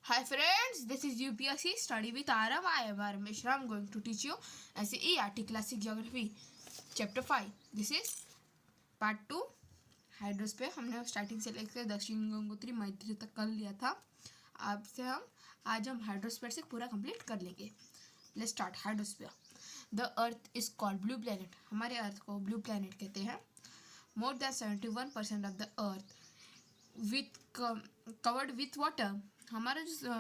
Hi friends, this is UPSC Study with Aram. I am Aram Mishra. I am going to teach you SCERT Classic Geography Chapter 5. This is Part 2 hydrosphere. हमने starting से लेकर दक्षिण गंगोत्री मैत्री तक कर लिया था. आपसे आज हम हाइड्रोस्फीयर से पूरा कंप्लीट कर लेंगे. Let's start. Hydrosphere. The earth is called blue planet. हमारे अर्थ को ब्लू प्लैनेट कहते हैं. More than 71% of the earth covered with water. हमारा जो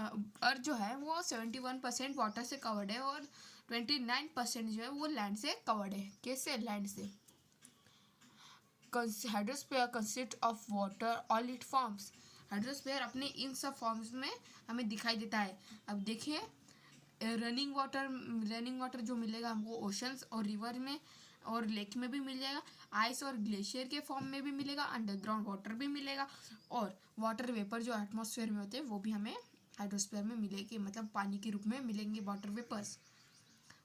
अर्थ जो है वो 71% वाटर से कवर्ड है और 29% जो है वो लैंड से कवर्ड है. कैसे? लैंड से. Hydrosphere consist of water all it forms. Hydrosphere अपने इन सब फॉर्म्स में हमें दिखाई देता है. अब देखिए, रनिंग वाटर जो मिलेगा हमको ओशंस और रिवर में और लेक में भी मिल जाएगा. आइस और ग्लेशियर के फॉर्म में भी मिलेगा. अंडरग्राउंड वाटर भी मिलेगा. और वाटर वेपर जो एटमॉस्फेयर में होते हैं वो भी हमें हाइड्रोस्फीयर में मिलेगी, मतलब पानी के रूप में मिलेंगे water vapours.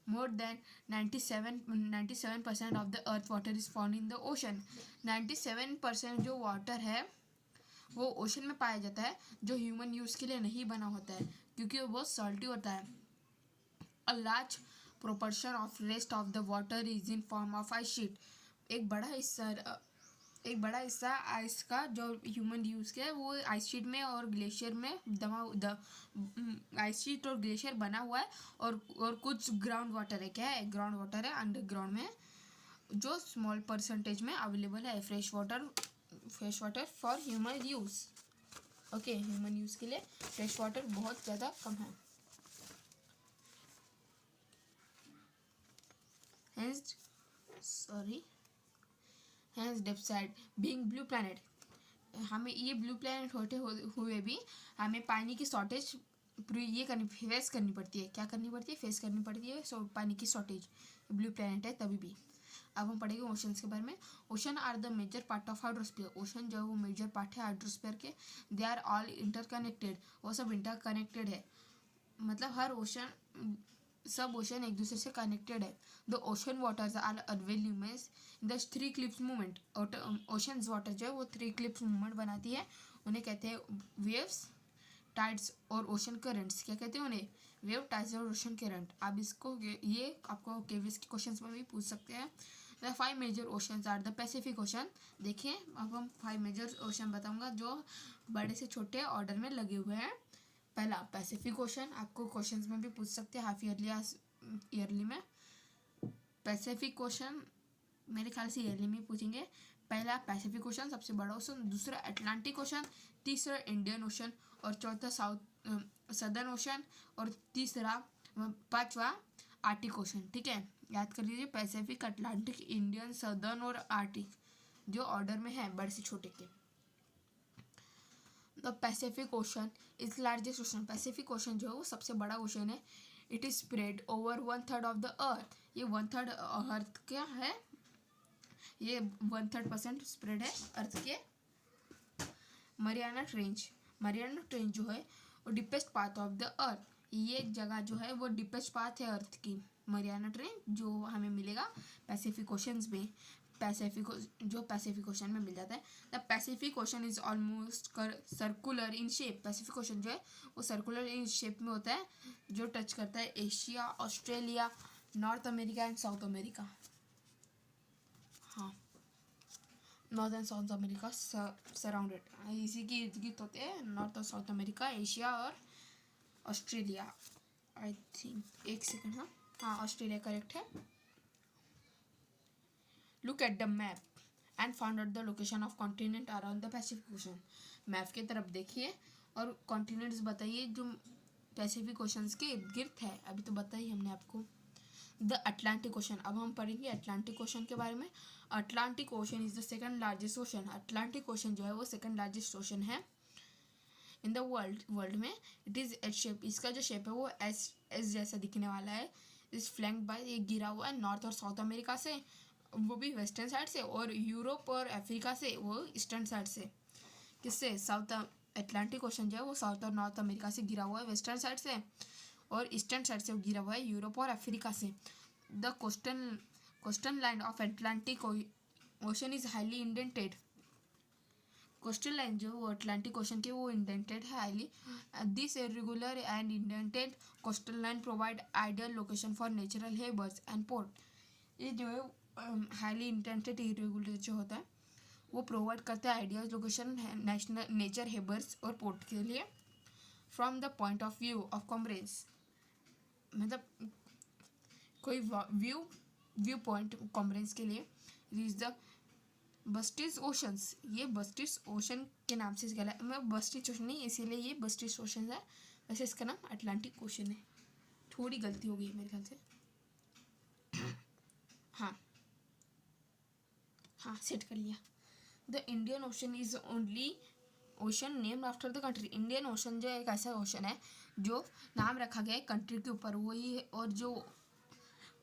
More than 97% of the earth water is found in the ocean. 97% जो वाटर है वो ओशन में पाया जाता है, जो ह्यूमन यूज़ के लिए नहीं बना होता है क्योंकि वो बहुत सॉल्टी होता है. A large proportion of rest of the water is in form of ice sheet. एक बड़ा हिस्सा आइस का जो ह्यूमन यूज़ के है वो आइस शीट में और ग्लेशियर में आइस शीट और ग्लेशियर बना हुआ है. और कुछ ग्राउंड वाटर है. क्या है? ग्राउंड वाटर है अंडरग्राउंड में, जो स्मॉल परसेंटेज में अवेलेबल है. Fresh water for human use. Okay, human use के लिए फ्रेश वाटर बहुत ज़्यादा कम है. Hence depth side being blue planet. हमें ये ब्लू प्लैनेट होते हुए भी हमें पानी की शॉर्टेज फेस करनी पड़ती है. क्या करनी पड़ती है? फेस करनी पड़ती है. पानी की शॉर्टेज. ब्लू प्लैनेट है तभी भी. अब हम पढ़ेंगे ओशंस के बारे में. Ocean are the major part of hydrosphere. Ocean जो है वो मेजर पार्ट है हाइड्रोस्फीयर के. They are all interconnected. वो सब इंटरकनेक्टेड है, मतलब हर सब ओशन एक दूसरे से कनेक्टेड है. द ओशन वाटर्स आर अवेल्यूमेस in the three clips movement. Ocean water जो है वो थ्री क्लिप्स मूवमेंट बनाती है. उन्हें कहते हैं वेव्स, टाइड्स और ओशन करंट्स. क्या कहते हैं उन्हें? वेव, टाइड्स और ओशन करंट. आप इसको ये आपको केवीएस के क्वेश्चंस में भी पूछ सकते हैं. The 5 major oceans are the Pacific Ocean. देखिए, अब हम 5 मेजर ओशन बताऊंगा जो बड़े से छोटे ऑर्डर में लगे हुए हैं. पहला पैसिफिक ओशन. आपको क्वेश्चंस में भी पूछ सकते हैं, हाफ ईयरली में. पैसिफिक ओशन मेरे ख्याल से ईयरली में पूछेंगे. पहला पैसिफिक ओशन, सबसे बड़ा ओशन. दूसरा अटलांटिक ओशन. तीसरा इंडियन ओशन. और चौथा सदर्न ओशन. और पांचवा आर्टिक ओशन. ठीक है, याद कर लीजिए. पैसिफिक, अटलांटिक, इंडियन, सदर्न और आर्टिक जो ऑर्डर में है बड़े से छोटे के. The Pacific ocean is largest ocean. Pacific ocean जो है वो सबसे बड़ा ओशन है. It is spread over 1/3 of the अर्थ. ये 1/3 अर्थ क्या है? ये 1/3% स्प्रेड है अर्थ के. मरियाना ट्रेंच जो है वो डीपेस्ट पाथ ऑफ द अर्थ. ये जगह जो है वो डीपेस्ट पाथ है अर्थ की. मरियाना ट्रेंच जो हमें मिलेगा पैसिफिक ओशंस में. पैसिफिक ओशन में मिल जाता है. The Pacific ocean is almost circular in shape. Pacific ocean जो है वो सर्कुलर इन शेप में होता है, जो टच करता है Asia, Australia, North America and South America. हाँ, North and South America surrounded. इसी के इर्द गिर्द होते हैं नॉर्थ और साउथ अमेरिका, एशिया और ऑस्ट्रेलिया. आई थिंक, एक सेकेंड. हाँ, ऑस्ट्रेलिया करेक्ट है. Look at the map and find out the location of continent around the Pacific Ocean. Map की तरफ देखिए और कॉन्टिनेंट्स बताइए जो पैसिफिक ओशंस के इर्द गिर्द है. अभी तो बताइए हमने आपको. The Atlantic ocean. अब हम पढ़ेंगे अटलांटिक ओशन के बारे में. Atlantic ocean is the second largest ocean. Atlantic ocean जो है वो सेकंड लार्जेस्ट ओशन है इन द वर्ल्ड में. It is H shape. इसका जो शेप है वो एस जैसा दिखने वाला है. इस फ्लैंक्ड बाय, ये गिरा हुआ है नॉर्थ और साउथ अमेरिका से, वो भी वेस्टर्न साइड से, और यूरोप और अफ्रीका से वो ईस्टर्न साइड से. किससे? साउथ अटलांटिक ओशन जो है वो साउथ और नॉर्थ अमेरिका से गिरा हुआ है वेस्टर्न साइड से, और ईस्टर्न साइड से गिरा हुआ है यूरोप और अफ्रीका से. The coastal line of Atlantic ocean is highly indented. Coastal line जो वो अटलांटिक ओशन के वो इंडेंटेड है highly. This irregular and indented coastal line provide ideal location for natural Haber's and port. ये जो है हाईली इंडेंटेड इरेगुलर जो होता है वो प्रोवाइड करता है ideal location national nature harbours और पोर्ट के लिए. From the point of view of commerce, मतलब कोई व्यू पॉइंट कॉम्ब्रेंस के लिए. रीच द बस्टिस ओशंस, ये बस्टिस ओशन के नाम से इसका मैं बस्टिस ओशन नहीं इसीलिए ये बस्टिस ओशन है, वैसे इसका नाम अटलांटिक ओशन है. थोड़ी गलती हो गई मेरे ख्याल से. हाँ सेट कर लिया. The Indian ocean is only ocean named after the country. Indian ocean जो एक ऐसा ओशन है जो नाम रखा गया है कंट्री के ऊपर, वही है. और जो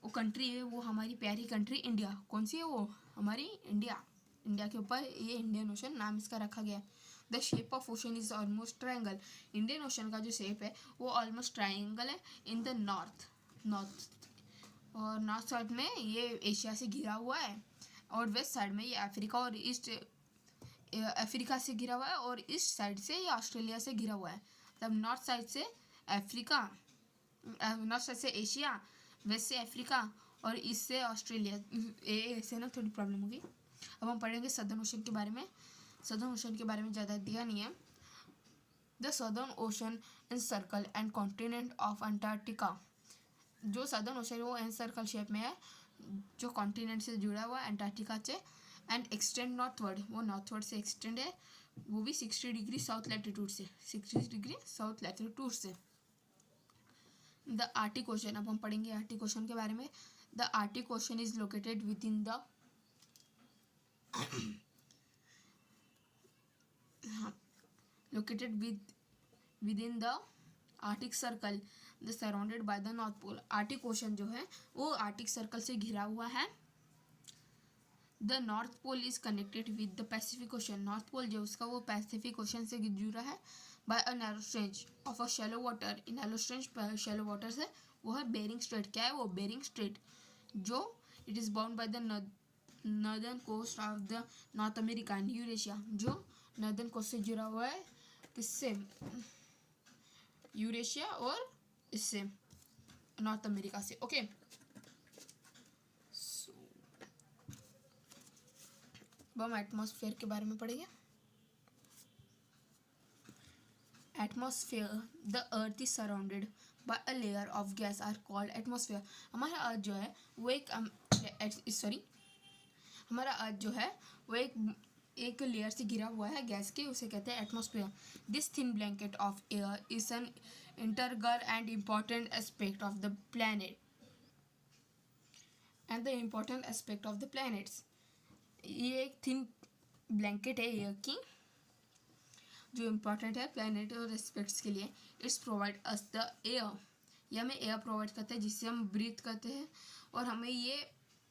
वो कंट्री है वो हमारी प्यारी कंट्री इंडिया. कौन सी है वो? हमारी इंडिया. इंडिया के ऊपर ये इंडियन ओशन नाम इसका रखा गया. The shape of ocean is almost triangle. Indian ocean का जो शेप है वो ऑलमोस्ट ट्रायंगल है इन द नॉर्थ. और नॉर्थ साइड में ये एशिया से घिरा हुआ है और वेस्ट साइड में ये अफ्रीका और ईस्ट अफ्रीका से घिरा हुआ है और ईस्ट साइड से ये ऑस्ट्रेलिया से घिरा हुआ है. तब नॉर्थ साइड से अफ्रीका, नॉर्थ साइड से एशिया, वेस्ट से अफ्रीका और ईस्ट से ऑस्ट्रेलिया. ऐसे ना थोड़ी प्रॉब्लम होगी. अब हम पढ़ेंगे सदर्न ओशन के बारे में. सदर्न ओशन के बारे में ज़्यादा दिया नहीं है. The southern ocean and circle and continent of Antarctica. जो सदर्न ओशन है वो एन सर्कल शेप में है जो कॉन्टिनेंट से जुड़ा हुआ है अंटार्कटिका से. एंड एक्सटेंड नॉर्थवर्ड, वो नॉर्थवर्ड से एक्सटेंड है, वो भी 60 डिग्री साउथ लैटिट्यूड से. 60 डिग्री साउथ लैटिट्यूड से. द आर्टिक ओशन, अब हम पढ़ेंगे आर्टिक ओशन के बारे में. The Arctic Ocean is located within the located within the Arctic circle the surrounded by the North Pole. Arctic Ocean जो है वो आर्टिक सर्कल से घिरा हुआ है. The North Pole is connected with the Pacific Ocean. North Pole जो उसका वो पैसिफिक ओशन से जुड़ा है by a narrow stretch of a shallow water. Narrow stretch shallow water से वो है बेरिंग स्ट्रेट. क्या है वो? Bering Strait. जो it is bound by the northern coast of the North America and Eurasia. जो नॉर्दर्न कोस्ट से जुड़ा हुआ है किससे? यूरेशिया और इससे नॉर्थ अमेरिका से. ओके अब हम एटमॉस्फेयर के बारे में पढ़ेंगे. Atmosphere, the earth is surrounded by a layer of gas are called atmosphere. हमारा अर्थ जो है वो हमारा अर्थ जो है वो एक लेयर से घिरा हुआ है गैस के, उसे कहते हैं atmosphere. This thin blanket of air is an integral and important aspect of the planet and the important aspect of the planets. ये एक थिन ब्लैंकेट है एयर की जो इम्पॉर्टेंट है प्लैनेट और एस्पेक्ट्स के लिए. It's provide us the air. ये हमें एयर प्रोवाइड करता है जिससे हम ब्रीथ करते हैं और हमें ये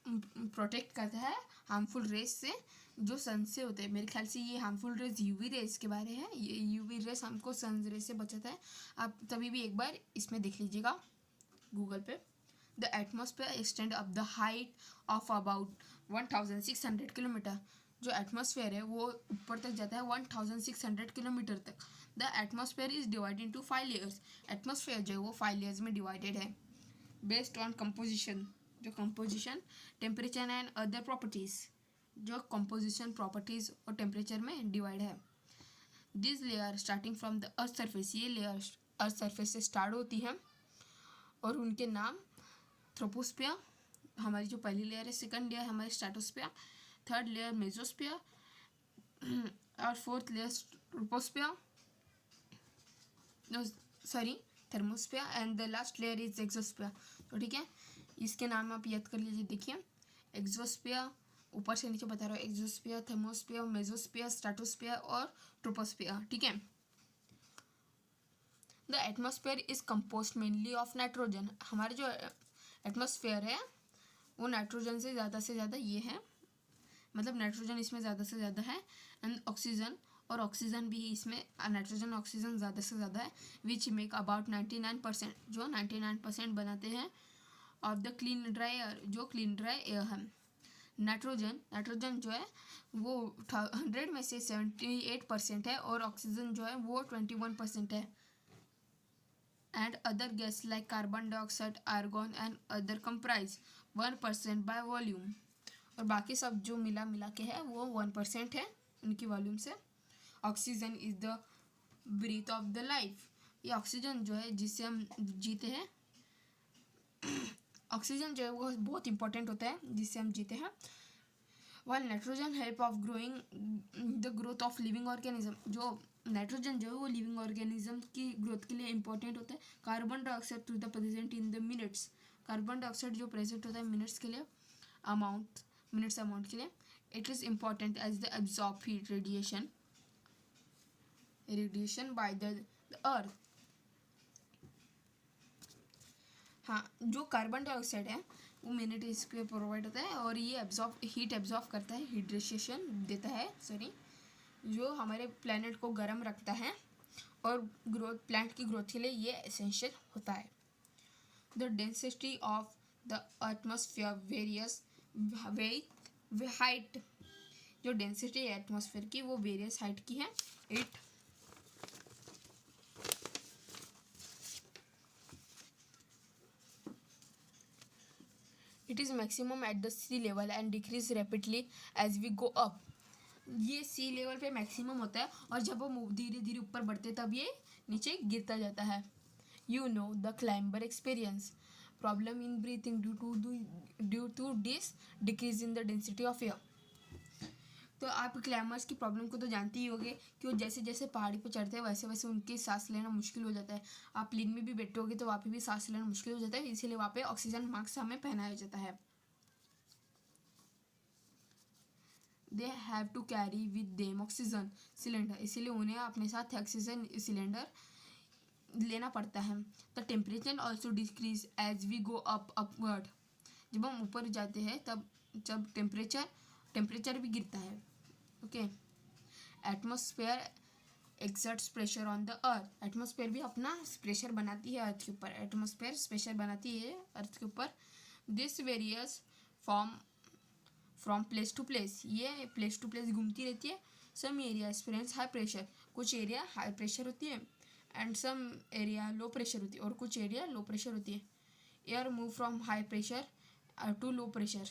प्रोटेक्ट करता है हार्मफुल रेज से जो सन से होते हैं. मेरे ख्याल से ये हार्मफुल रेज यूवी रेज के बारे है. ये यूवी रेज हमको सन रेज से बचाता है. आप तभी भी एक बार इसमें देख लीजिएगा गूगल पे. The atmosphere extend up the height of about 1600 kilometre. जो एटमॉस्फेयर है वो ऊपर तक जाता है 1600 किलोमीटर तक. The atmosphere is divided into 5 layers. Atmosphere जो है वो 5 लेयर्स में डिवाइडेड है बेस्ड ऑन कंपोजिशन. जो composition, temperature and other properties, जो कंपोजिशन, प्रॉपर्टीज और टेम्परेचर में डिवाइड है. This layer starting from the earth surface. ये लेयर अर्थ सरफेस से स्टार्ट होती है और उनके नाम ट्रोपोस्फियर हमारी जो पहली लेयर है. सेकंड लेयर हमारी स्ट्रेटोस्फियर, थर्ड लेयर मेसोस्फियर और fourth layer troposphere thermosphere and the last layer is exosphere. तो ठीक है, इसके नाम आप याद कर लीजिए. देखिए एक्सोस्फियर ऊपर से नीचे बता रहा हूँ. एक्सोस्फियर, थर्मोस्फियर, मेसोस्फियर, स्ट्रेटोस्फियर और ट्रोपोस्फियर. ठीक है. The atmosphere is composed mainly of nitrogen. हमारे जो एटमॉस्फेयर है वो नाइट्रोजन से ज़्यादा ये है, मतलब नाइट्रोजन इसमें ज़्यादा से ज़्यादा है एंड ऑक्सीजन, और ऑक्सीजन भी इसमें नाइट्रोजन ऑक्सीजन ज़्यादा से ज़्यादा है. विच मेक अबाउट 99%, जो 99% बनाते हैं of the clean dry air, जो क्लीन ड्राई एयर है. नाइट्रोजन जो है वो 100 में से 78% है और ऑक्सीजन जो है वो 21% है। And other gas like carbon dioxide, argon and other comprise 1% by volume. और बाकी सब जो मिला के है वो 1% है उनकी वॉल्यूम से। Oxygen is the breath of the life. ये ऑक्सीजन जो है जिससे हम जीते हैं, ऑक्सीजन जो है वो बहुत इंपॉर्टेंट होता है जिससे हम जीते हैं। while nitrogen help of growing the growth of living organism. जो नाइट्रोजन जो है वो लिविंग ऑर्गेनिज्म की ग्रोथ के लिए इंपॉर्टेंट होता है। Carbon dioxide to the present in the minutes. Carbon dioxide जो प्रेजेंट होता है मिनट्स के लिए, मिनट्स अमाउंट के लिए। It is important as the absorb heat radiation by the earth. हाँ, जो कार्बन डाइऑक्साइड है वो मिनट इसके प्रोवाइड होता है और ये हीट एब्जॉर्ब करता है, हीट रेडिएशन देता है जो हमारे प्लैनेट को गर्म रखता है और प्लांट की ग्रोथ के लिए ये एसेंशियल होता है। The density of the atmosphere varies with height. जो डेंसिटी है एटमॉस्फेयर की वो वेरियस हाइट की है। It is maximum at the sea level and decrease rapidly as we go up. ये सी लेवल पे मैक्सिमम होता है और जब हम धीरे धीरे ऊपर बढ़ते तब ये नीचे गिरता जाता है। You know the climber experience problem in breathing due to this decrease in the density of air. तो आप क्लाइंबर्स की प्रॉब्लम को तो जानते ही होंगे कि वो जैसे जैसे पहाड़ी पर चढ़ते हैं वैसे वैसे उनकी सांस लेना मुश्किल हो जाता है। आप प्लेन में भी बैठोगे तो वहाँ पे भी सांस लेना मुश्किल हो जाता है, इसीलिए वहाँ पे ऑक्सीजन मास्क हमें पहनाया जाता है। They have to carry with them oxygen cylinder. इसीलिए उन्हें अपने साथ ऑक्सीजन सिलेंडर लेना पड़ता है। The temperature also decrease as we go upward. जब हम ऊपर जाते हैं तब जब टेम्परेचर भी गिरता है। Okay. Atmosphere exerts pressure on the earth. Atmosphere भी अपना प्रेशर बनाती है अर्थ के ऊपर। एटमॉस्फेयर प्रेशर बनाती है अर्थ के ऊपर। This varies from place to place. ये प्लेस टू प्लेस घूमती रहती है। Some area experience high pressure. कुछ एरिया हाई प्रेशर होती है and some area low pressure होती है और कुछ एरिया लो प्रेशर होती है। Air move from high pressure to low pressure.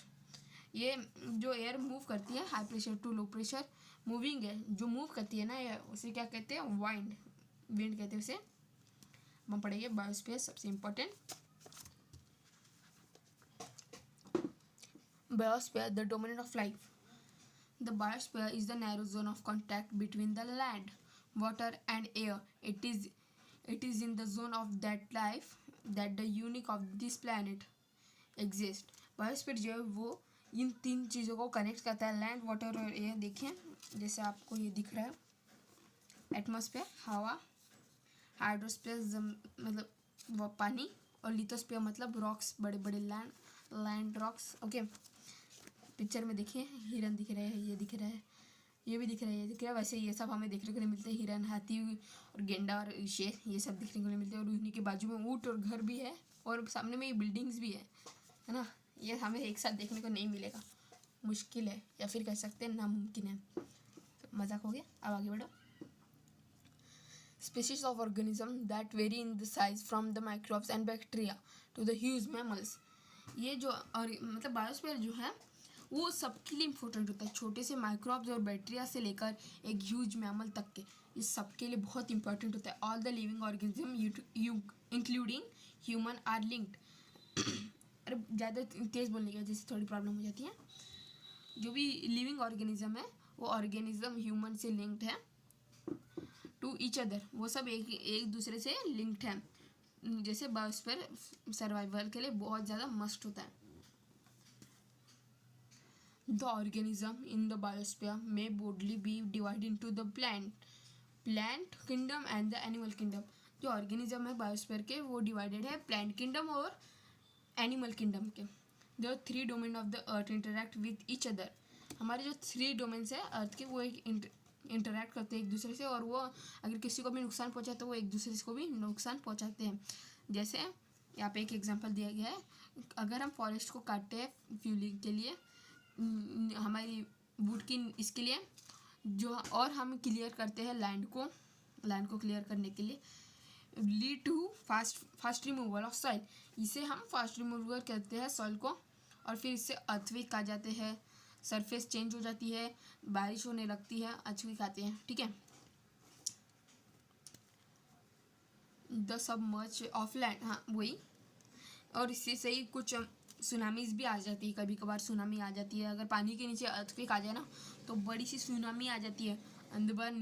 ये जो एयर मूव करती है high pressure to low pressure, moving है जो मूव करती है ना, ये उसे क्या कहते हैं? विंड कहते हैं उसे। हम पढ़ेंगे बायोस्फीयर सबसे important. Biosphere, the domain of life. The biosphere is the narrow zone of contact between the land, water, and air. It is in the zone of that life that the unique of this planet exist. Biosphere जो है वो इन तीन चीज़ों को connect करता है, land, water और air. देखें जैसे आपको ये दिख रहा है, एटमॉस्फेयर हवा, हाइड्रोस्फीयर मतलब वो पानी, और लिथोस्फीयर मतलब रॉक्स, बड़े बड़े लैंड रॉक्स। ओके। पिक्चर में देखिए हिरन दिख रहे हैं, ये दिख रहा है, ये भी दिख रहा है, ये दिख रहा है। वैसे ये सब हमें देखने को नहीं मिलते। हिरन, हाथी और गेंडा और शेर ये सब देखने को नहीं मिलते। और उन्हीं के बाजू में ऊँट और घर भी है और सामने में ये बिल्डिंग्स भी है ना। ये हमें एक साथ देखने को नहीं मिलेगा, मुश्किल है या फिर कह सकते हैं नामुमकिन है। तो मजाक हो गया, अब आगे बढ़ो। Species of organism that vary in the size from the microbes and bacteria to the huge mammals. ये जो और मतलब बायोस्फीयर जो है वो सबके लिए इम्पोर्टेंट होता है, छोटे से माइक्रोब्स और बैक्टीरिया से लेकर एक ह्यूज मैमल तक के, ये सबके लिए बहुत इंपॉर्टेंट होता है। All the living organism including human are linked. अरे ज़्यादा तेज़ बोलने की वजह से थोड़ी प्रॉब्लम हो जाती है। जो भी लिविंग ऑर्गेनिज्म है वो ऑर्गेनिज्म ह्यूमन से लिंक्ड है टू ईच अदर। वो सब एक दूसरे से लिंक्ड है। जैसे बायोस्फीयर सर्वाइवल के लिए बहुत ज़्यादा मस्ट होता है। The organism in the biosphere may broadly be divide into the plant kingdom and the animal kingdom. जो ऑर्गेनिज्म है बायोस्फीयर के वो डिवाइडेड है प्लांट किंगडम और एनिमल किंगडम के। The 3 domain of the earth interact with each other. हमारे जो 3 domains है अर्थ के वो एक इंटरैक्ट करते हैं एक दूसरे से, और वो अगर किसी को भी नुकसान पहुंचाते तो वो एक दूसरे को भी नुकसान पहुंचाते हैं। जैसे यहाँ पे एक एग्जांपल दिया गया है, अगर हम फॉरेस्ट को काटते हैं फ्यूलिंग के लिए हमारी वुड की इसके लिए जो, और हम क्लियर करते हैं लैंड को क्लियर करने के लिए lead to fast removal of soil. इसे हम फास्ट रिमूवल करते हैं सॉइल को, और फिर इससे अर्थक्वेक आ जाते हैं, सरफेस चेंज हो जाती है, बारिश होने लगती है, अर्थक्वेक आते हैं। ठीक है। द सबमर्ज ऑफ लैंड, हाँ वही। और इससे सही कुछ सुनामीज भी आ जाती है, कभी कभार सुनामी आ जाती है। अगर पानी के नीचे अर्थक्वेक आ जाए ना तो बड़ी सी सुनामी आ जाती है। अंडमान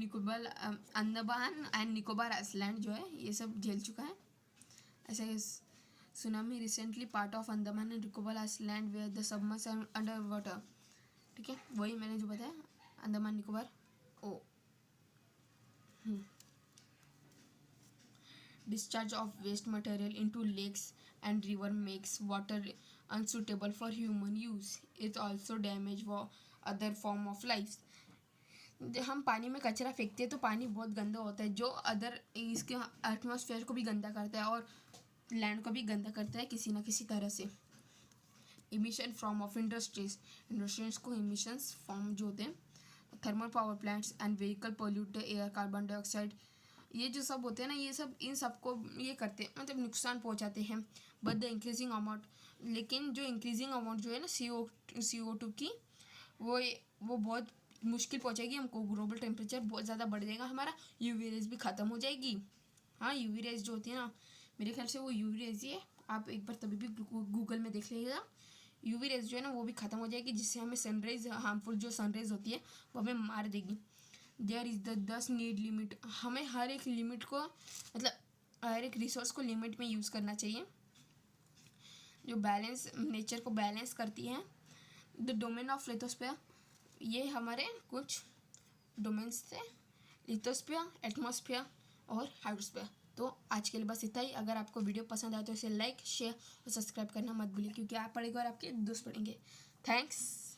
एंड निकोबार आइलैंड जो है ये सब झेल चुका है ऐसे tsunami recently part of Andaman and Nicobar island where the submerge under water. ठीक है, वही मैंने जो बताया अंडमान निकोबार। ओ discharge of waste material into lakes and river makes water unsuitable for human use. It also damage for other form of life. हम पानी में कचरा फेंकते हैं तो पानी बहुत गंदा होता है, जो अदर इसके एटमॉस्फेयर को भी गंदा करता है और लैंड को भी गंदा करता है किसी ना किसी तरह से। इमिशन फ्रॉम ऑफ इंडस्ट्रीज को इमिशंस फॉर्म जो होते हैं, thermal power plants and vehicle pollute air, carbon dioxide, ये जो सब होते हैं ना, ये सब इन सबको ये करते हैं, मतलब नुकसान पहुंचाते हैं। बट द इंक्रीजिंग अमाउंट, लेकिन जो इंक्रीजिंग अमाउंट जो है ना CO2 की, वो बहुत मुश्किल पहुंचाएगी हमको। ग्लोबल टेम्परेचर बहुत ज़्यादा बढ़ जाएगा हमारा, यूवी रेज भी ख़त्म हो जाएगी। हाँ, यूवी रेज जो होती है ना, मेरे ख्याल से वो यूवी रेज ही है, आप एक बार तभी भी गूगल में देख लीजिएगा। यूवी रेज जो है ना वो भी ख़त्म हो जाएगी, जिससे हमें सनराइज, हार्मफुल जो सनराइज होती है वो हमें मार देगी। There is the 10 need limit, हमें हर एक लिमिट को, मतलब हर एक रिसोर्स को लिमिट में यूज़ करना चाहिए, जो बैलेंस नेचर को बैलेंस करती है। द डोमेन ऑफ लिथोस्फीयर, ये हमारे कुछ डोमेन्स थे, लिथोस्फीयर, एटमॉस्फेयर और हाइड्रोस्फीयर। तो आज के लिए बस इतना ही। अगर आपको वीडियो पसंद आए तो इसे लाइक, शेयर और सब्सक्राइब करना मत भूलिए, क्योंकि आप पढ़ेंगे और आपके दोस्त पढ़ेंगे। थैंक्स।